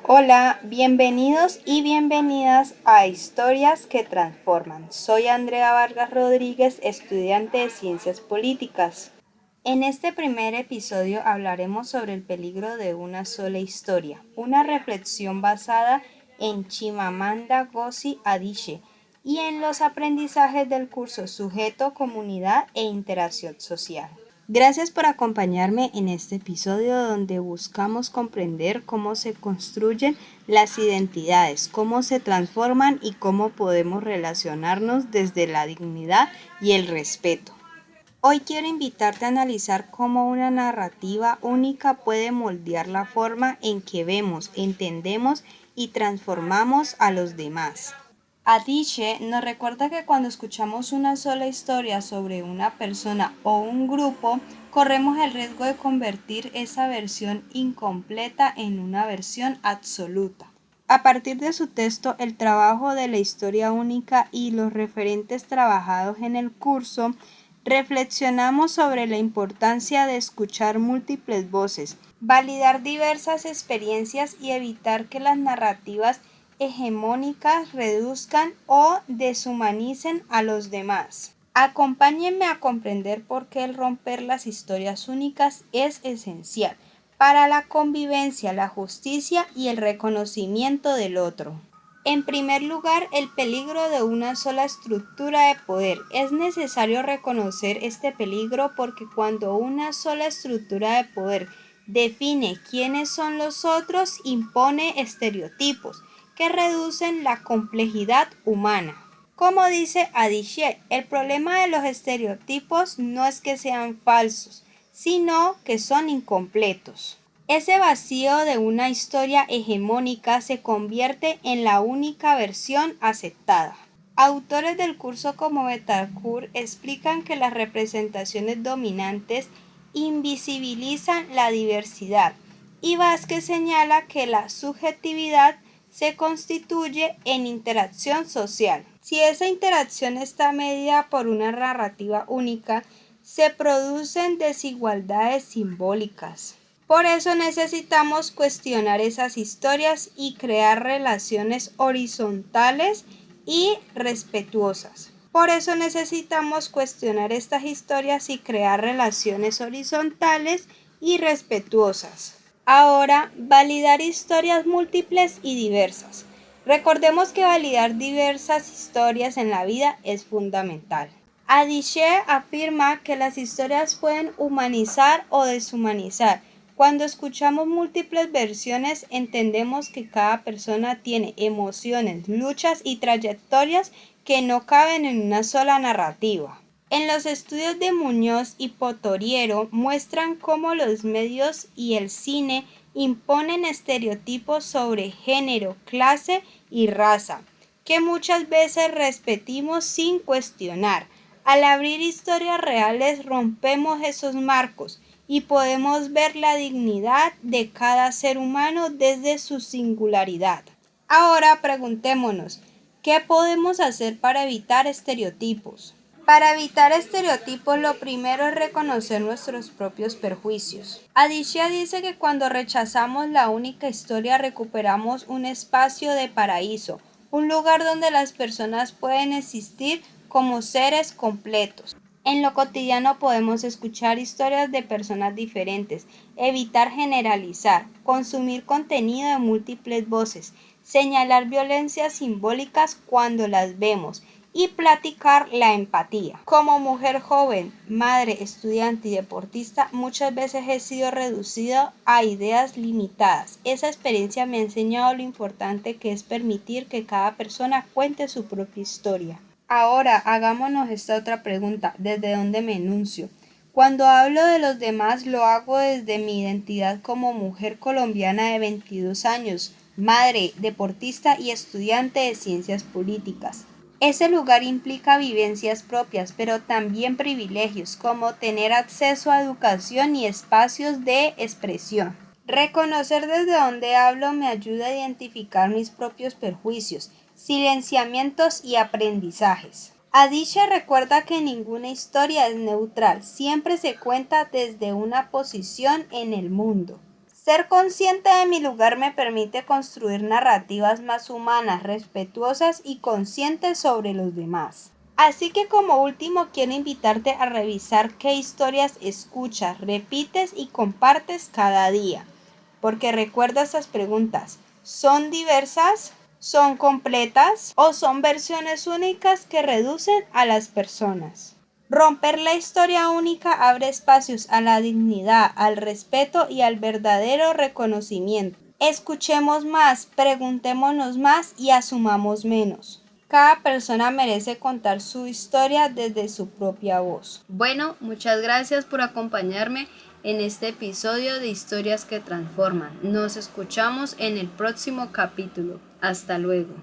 Hola, bienvenidos y bienvenidas a Historias que Transforman. Soy Andrea Vargas Rodríguez, estudiante de Ciencias Políticas. En este primer episodio hablaremos sobre el peligro de una sola historia, una reflexión basada en Chimamanda Ngozi Adichie y en los aprendizajes del curso Sujeto, Comunidad e Interacción Social. Gracias por acompañarme en este episodio donde buscamos comprender cómo se construyen las identidades, cómo se transforman y cómo podemos relacionarnos desde la dignidad y el respeto. Hoy quiero invitarte a analizar cómo una narrativa única puede moldear la forma en que vemos, entendemos y transformamos a los demás. Adichie nos recuerda que cuando escuchamos una sola historia sobre una persona o un grupo, corremos el riesgo de convertir esa versión incompleta en una versión absoluta. A partir de su texto, El trabajo de la historia única y los referentes trabajados en el curso, reflexionamos sobre la importancia de escuchar múltiples voces, validar diversas experiencias y evitar que las narrativas hegemónicas reduzcan o deshumanicen a los demás. Acompáñenme a comprender por qué el romper las historias únicas es esencial para la convivencia, la justicia y el reconocimiento del otro. En primer lugar, el peligro de una sola estructura de poder. Es necesario reconocer este peligro porque cuando una sola estructura de poder define quiénes son los otros, impone estereotipos que reducen la complejidad humana. Como dice Adichie, el problema de los estereotipos no es que sean falsos, sino que son incompletos. Ese vacío de una historia hegemónica se convierte en la única versión aceptada. Autores del curso como Betancourt explican que las representaciones dominantes invisibilizan la diversidad y Vázquez señala que la subjetividad se constituye en interacción social. Si esa interacción está medida por una narrativa única, se producen desigualdades simbólicas. Por eso necesitamos cuestionar esas historias y crear relaciones horizontales y respetuosas. Por eso necesitamos cuestionar estas historias y crear relaciones horizontales y respetuosas. Ahora, validar historias múltiples y diversas. Recordemos que validar diversas historias en la vida es fundamental. Adichie afirma que las historias pueden humanizar o deshumanizar. Cuando escuchamos múltiples versiones, entendemos que cada persona tiene emociones, luchas y trayectorias que no caben en una sola narrativa. En los estudios de Muñoz y Potoriero muestran cómo los medios y el cine imponen estereotipos sobre género, clase y raza, que muchas veces repetimos sin cuestionar. Al abrir historias reales rompemos esos marcos y podemos ver la dignidad de cada ser humano desde su singularidad. Ahora preguntémonos, ¿qué podemos hacer para evitar estereotipos? Para evitar estereotipos, lo primero es reconocer nuestros propios perjuicios. Adichie dice que cuando rechazamos la única historia recuperamos un espacio de paraíso, un lugar donde las personas pueden existir como seres completos. En lo cotidiano podemos escuchar historias de personas diferentes, evitar generalizar, consumir contenido de múltiples voces, señalar violencias simbólicas cuando las vemos y practicar la empatía. Como mujer joven, madre, estudiante y deportista, muchas veces he sido reducido a ideas limitadas. Esa experiencia me ha enseñado lo importante que es permitir que cada persona cuente su propia historia. Ahora, hagámonos esta otra pregunta, ¿desde dónde me enuncio? Cuando hablo de los demás, lo hago desde mi identidad como mujer colombiana de 22 años, madre, deportista y estudiante de ciencias políticas. Ese lugar implica vivencias propias, pero también privilegios, como tener acceso a educación y espacios de expresión. Reconocer desde dónde hablo me ayuda a identificar mis propios perjuicios, silenciamientos y aprendizajes. Adichie recuerda que ninguna historia es neutral, siempre se cuenta desde una posición en el mundo. Ser consciente de mi lugar me permite construir narrativas más humanas, respetuosas y conscientes sobre los demás. Así que como último quiero invitarte a revisar qué historias escuchas, repites y compartes cada día. Porque recuerda estas preguntas. ¿Son diversas? ¿Son completas? ¿O son versiones únicas que reducen a las personas? Romper la historia única abre espacios a la dignidad, al respeto y al verdadero reconocimiento. Escuchemos más, preguntémonos más y asumamos menos. Cada persona merece contar su historia desde su propia voz. Bueno, muchas gracias por acompañarme en este episodio de Historias que Transforman. Nos escuchamos en el próximo capítulo. Hasta luego.